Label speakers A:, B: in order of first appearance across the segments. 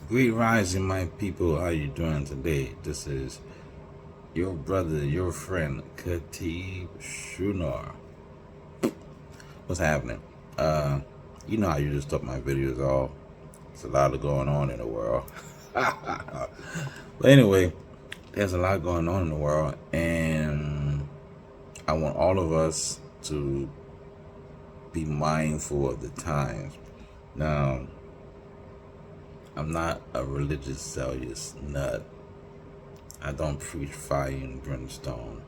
A: Great rising, my people. How you doing today? This is your brother, your friend, Khatib Shunar. What's happening? Uh, you know how you just start my videos off. There's a lot of going on in the world. But anyway, there's a lot going on in the world, and I want all of us to be mindful of the times. Now, I'm not a religious zealous nut. I don't preach fire and brimstone,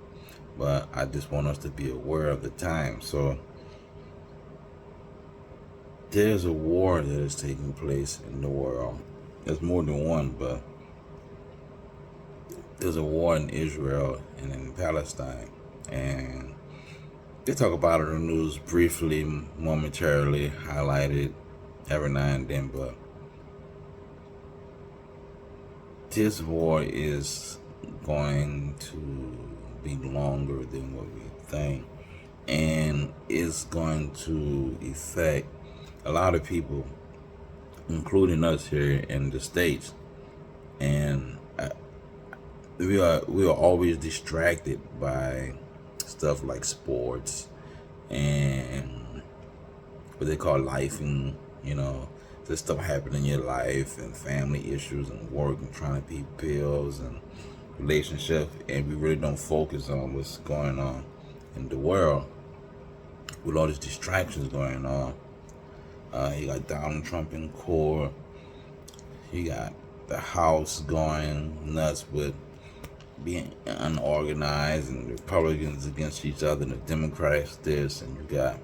A: but I just want us to be aware of the time. So there's a war that is taking place in the world. There's more than one, but there's a war in Israel and in Palestine. And they talk about it in the news briefly, momentarily, highlighted every now and then, but this war is going to be longer than what we think, and it's going to affect a lot of people, including us here in the States. And we are always distracted by stuff like sports and what they call life, and this stuff happening in your life, and family issues and work and trying to pay bills and relationships, and we really don't focus on what's going on in the world with all these distractions going on. You got Donald Trump in court. You got the House going nuts with being unorganized, and the Republicans against each other, and the Democrats this, and you got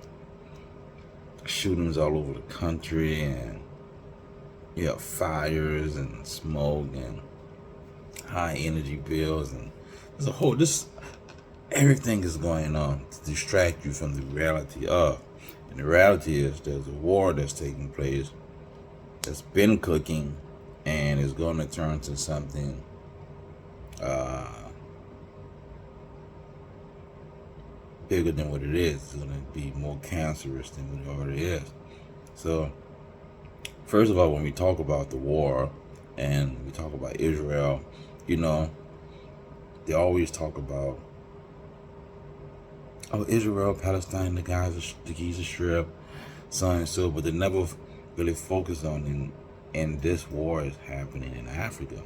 A: shootings all over the country, and you have fires and smoke and high energy bills, and there's a whole everything is going on to distract you from the reality of. And the reality is there's a war that's taking place that's been cooking and is going to turn to something bigger than what it is. It's going to be more cancerous than what it already is. So, first of all, when we talk about the war and we talk about Israel, they always talk about, Israel, Palestine, the Gaza Strip, so and so, but they never really focus on and this war is happening in Africa.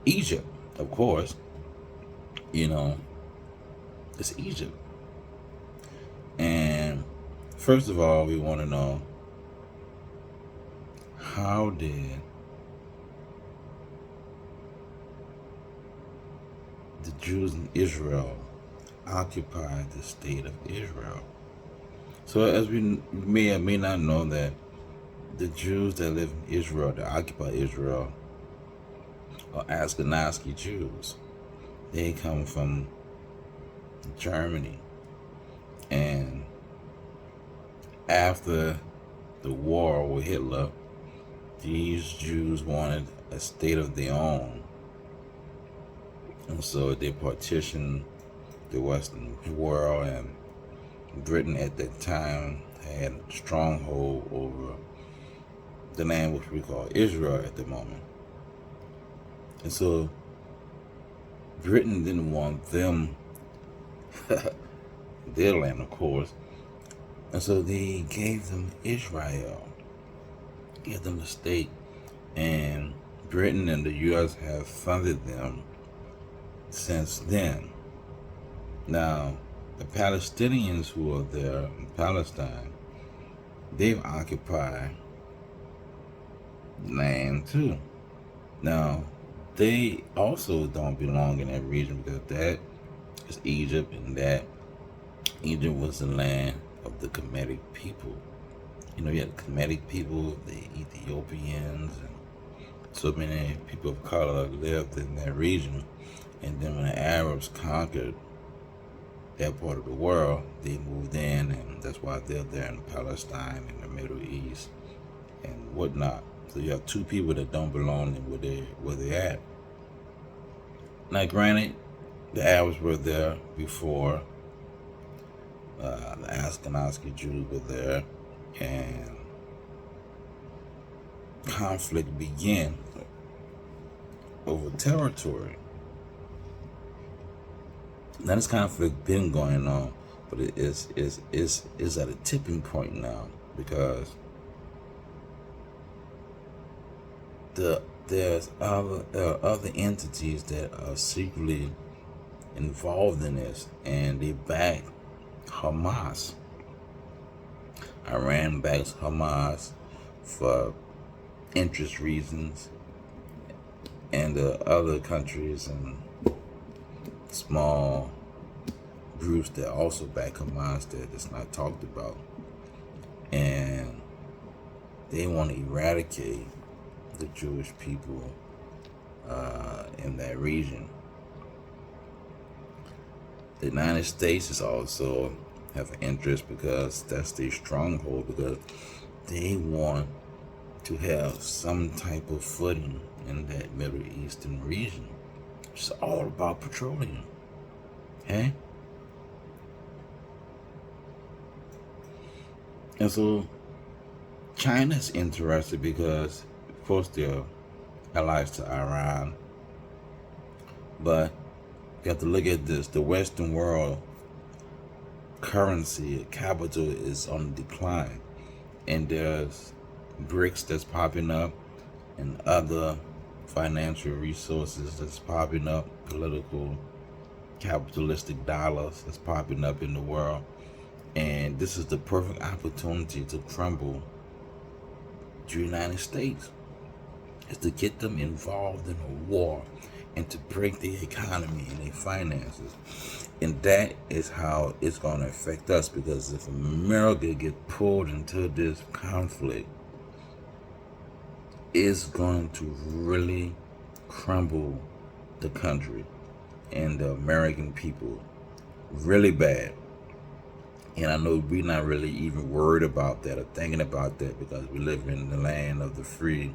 A: Egypt, of course, it's Egypt. And first of all, we want to know, how did the Jews in Israel occupy the state of Israel? So as we may or may not know, that the Jews that live in Israel, that occupy Israel, are Ashkenazi Jews. They come from Germany. And after the war with Hitler, these Jews wanted a state of their own. And so they partitioned the Western world, and Britain at that time had a stronghold over the land which we call Israel at the moment. And so Britain didn't want them, their land, of course. And so they gave them Israel, gave them the state. And Britain and the U.S. have funded them since then. Now, the Palestinians who are there in Palestine, they've occupied land too. Now, they also don't belong in that region, because that is Egypt, and that Egypt was the land of the Kemetic people. You had the Kemetic people, the Ethiopians, and so many people of color lived in that region. And then when the Arabs conquered that part of the world, they moved in, and that's why they're there in Palestine and the Middle East and whatnot. So you have two people that don't belong in where they're at. Now, granted, the Arabs were there before the Ashkenazi Jews were there, and conflict began over territory. Now this conflict been going on, but it is at a tipping point now, because there's other entities that are secretly involved in this, and they back Hamas. Iran backs Hamas for interest reasons, and the other countries and small groups that also back Hamas that it's not talked about, and they want to eradicate the Jewish people in that region. The United States is also have an interest, because that's their stronghold, because they want to have some type of footing in that Middle Eastern region. It's all about petroleum. Okay? And so China's interested because, of course, they're allies to Iran. But you have to look at this. The Western world currency, capital is on decline. And there's BRICS that's popping up, and other financial resources that's popping up, political, capitalistic dollars that's popping up in the world. And this is the perfect opportunity to crumble the United States, is to get them involved in a war and to break the economy and their finances. And that is how it's going to affect us, because if America get pulled into this conflict, it's going to really crumble the country and the American people really bad. And I know we're not really even worried about that or thinking about that, because we live in the land of the free,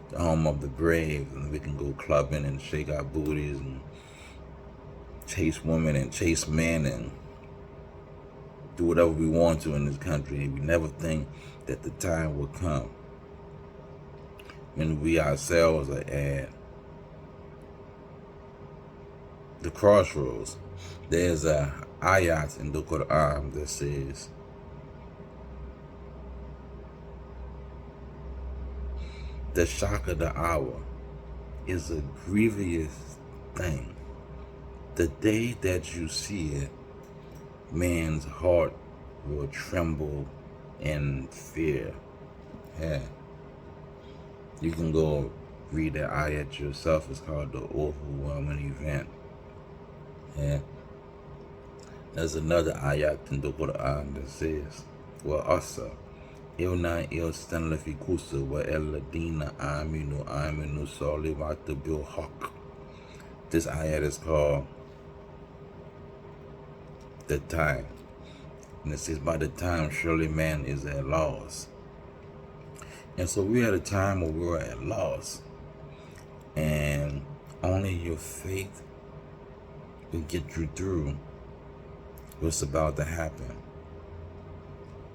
A: the home of the brave, and we can go clubbing and shake our booties and chase women and chase men and do whatever we want to in this country. And we never think that the time will come when we ourselves are at the crossroads. There's a ayat in the Quran that says, the shock of the hour is a grievous thing. The day that you see it, man's heart will tremble in fear. Yeah. You can go read that ayat yourself. It's called the overwhelming event. Yeah. There's another ayat in the Quran that says, وَأَصَى إِوْنَا إِلْسَنَ فِي كُسَ وَإِلَّدِينَ آمِنُوا صَالِبَاتِ بِالْحَقِّ. This ayat is called the time. And it says, by the time surely man is at loss. And so we're at a time where we're at loss. And only your faith will get you through what's about to happen.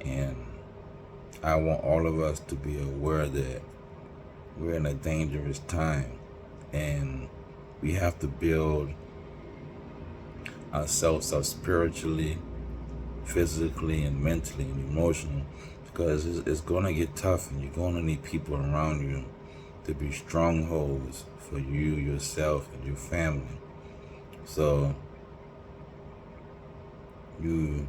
A: And I want all of us to be aware that we're in a dangerous time, and we have to build ourselves up spiritually, physically, and mentally, and emotionally, because it's going to get tough, and you're going to need people around you to be strongholds for you, yourself, and your family. So you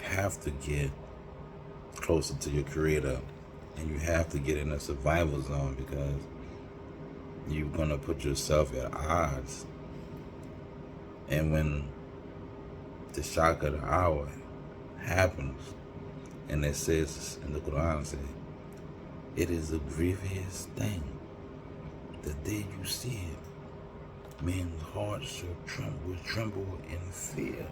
A: have to get closer to your Creator, and you have to get in a survival zone, because you're going to put yourself at odds. And when the shock of the hour happens, and it says in the Quran, say, it is a grievous thing. The day you see it, men's hearts shall tremble in fear.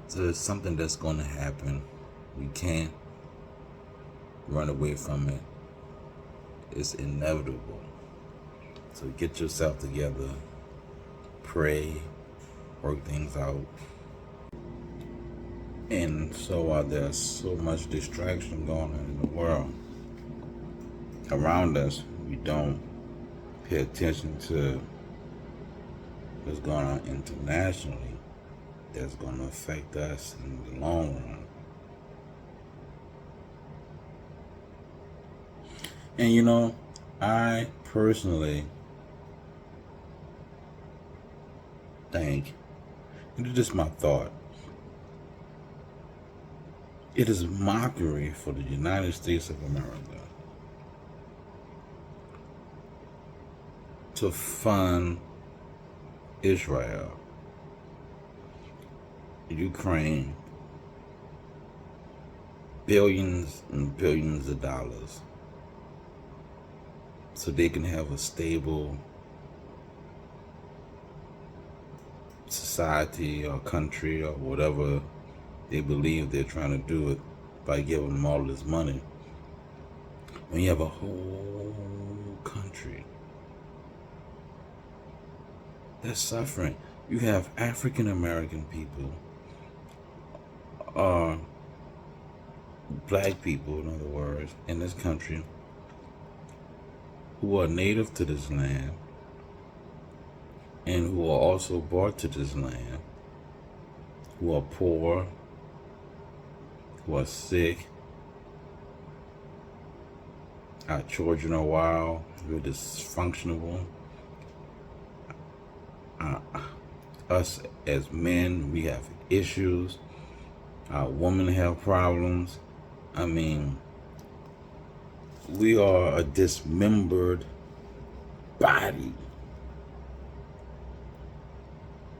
A: So it's something that's going to happen. We can't run away from it. It's inevitable. So get yourself together, pray, work things out. And so there's so much distraction going on in the world around us. We don't pay attention to what's going on internationally that's going to affect us in the long run. And I personally think, and it's just my thought, it is mockery for the United States of America to fund Israel, Ukraine, billions and billions of dollars so they can have a stable society or country or whatever they believe they're trying to do it by giving them all this money. When you have a whole country that's suffering, you have African American people, or black people, in other words, in this country who are native to this land and who are also brought to this land, who are poor, who are sick, our children are wild, we're dysfunctional. Us as men, we have issues. Our women have problems. I mean, we are a dismembered body.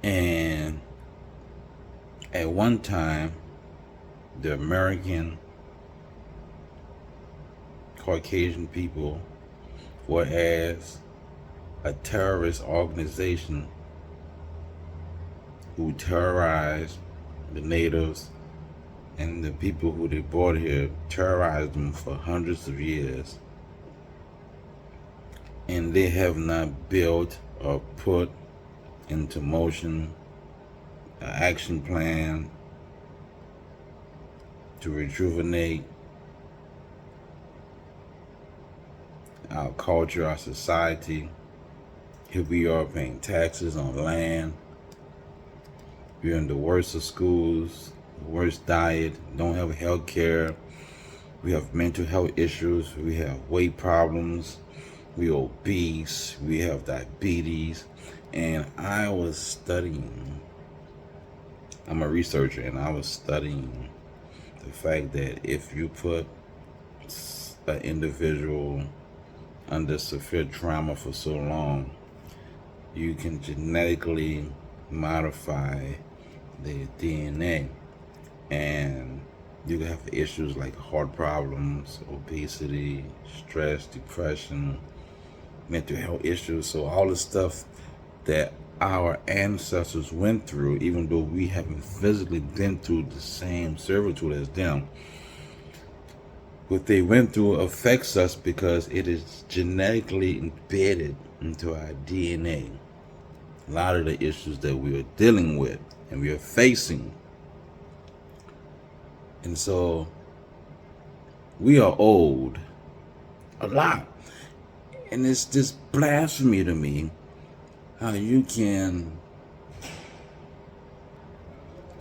A: And at one time, the American Caucasian people were as a terrorist organization who terrorized the natives and the people who they brought here, terrorized them for hundreds of years. And they have not built or put into motion an action plan to rejuvenate our culture, our society. Here we are paying taxes on land. We're in the worst of schools, worst diet, don't have health care. We have mental health issues. We have weight problems. We're obese. We have diabetes. And I was studying, I'm a researcher, and I was studying the fact that if you put an individual under severe trauma for so long, you can genetically modify their DNA, and you can have issues like heart problems, obesity, stress, depression, mental health issues. So all the stuff that our ancestors went through, even though we haven't physically been through the same servitude as them, what they went through affects us because it is genetically embedded into our DNA. A lot of the issues that we are dealing with and we are facing. And so we are old a lot. And it's just blasphemy to me how you can.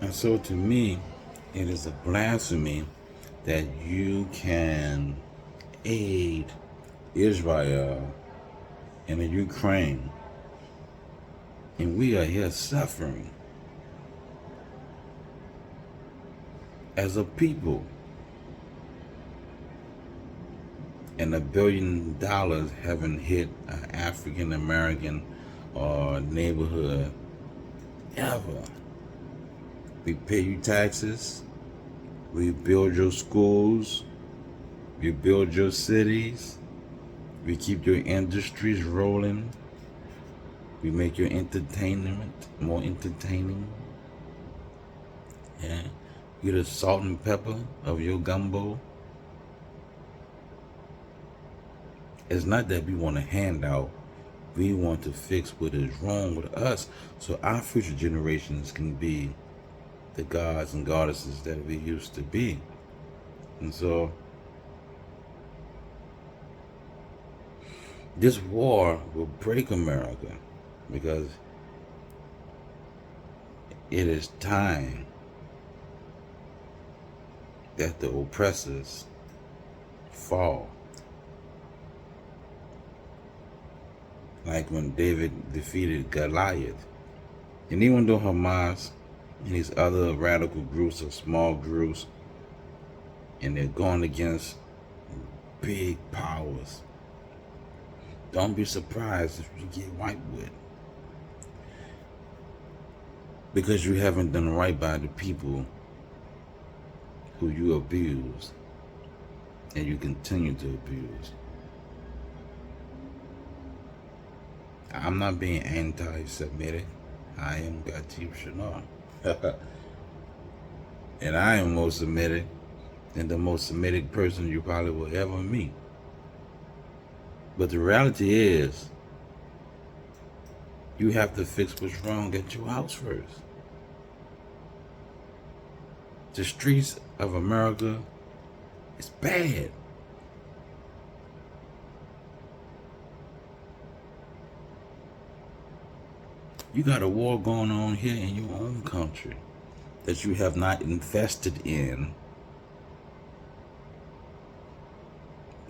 A: And so to me, it is a blasphemy that you can aid Israel and the Ukraine. And we are here suffering as a people. And $1 billion haven't hit an African American or neighborhood ever. We pay you taxes. We build your schools. We build your cities. We keep your industries rolling. We make your entertainment more entertaining. Yeah. You're the salt and pepper of your gumbo. It's not that we want a handout. We want to fix what is wrong with us so our future generations can be the gods and goddesses that we used to be. And so this war will break America, because it is time that the oppressors fall. Like when David defeated Goliath. And even though Hamas and these other radical groups are small groups, and they're going against big powers, don't be surprised if you get wiped with. Because you haven't done right by the people who you abuse and you continue to abuse. I'm not being anti-Semitic. I am Gatif Shinar. And I am more Semitic than the most Semitic person you probably will ever meet. But the reality is, you have to fix what's wrong at your house first. The streets of America is bad. You got a war going on here in your own country that you have not invested in.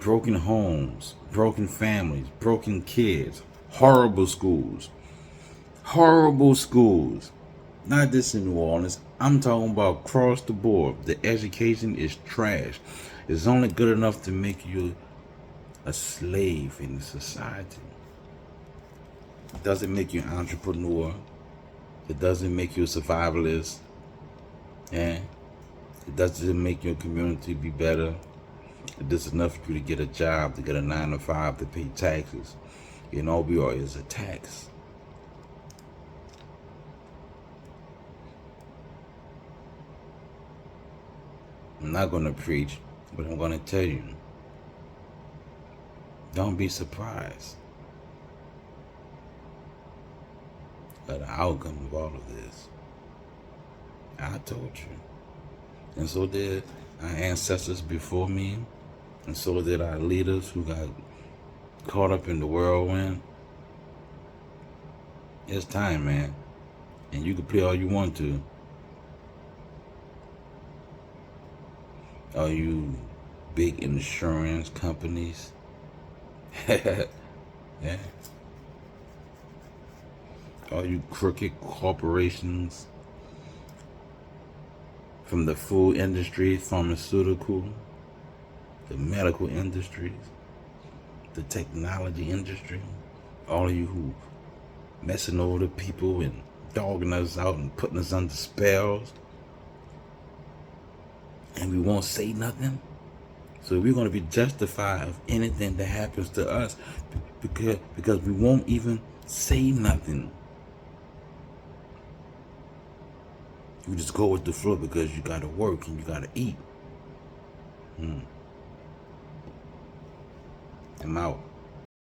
A: Broken homes, broken families, broken kids, horrible schools. Horrible schools. Not just in New Orleans. I'm talking about across the board. The education is trash. It's only good enough to make you a slave in society. It doesn't make you an entrepreneur. It doesn't make you a survivalist. And it doesn't make your community be better. It does enough for you to get a job, to get a 9 to 5, to pay taxes. And all we are is a tax. I'm not going to preach, but I'm going to tell you, don't be surprised at the outcome of all of this. I told you. And so did our ancestors before me, and so did our leaders who got caught up in the whirlwind. It's time, man. And you can play all you want to. All you big insurance companies. Yeah. All you crooked corporations, from the food industry, pharmaceutical, the medical industries, the technology industry, all of you who messing over the people and dogging us out and putting us under spells, and we won't say nothing. So we're going to be justified of anything that happens to us because we won't even say nothing. You just go with the flow because you got to work and you got to eat. I'm out.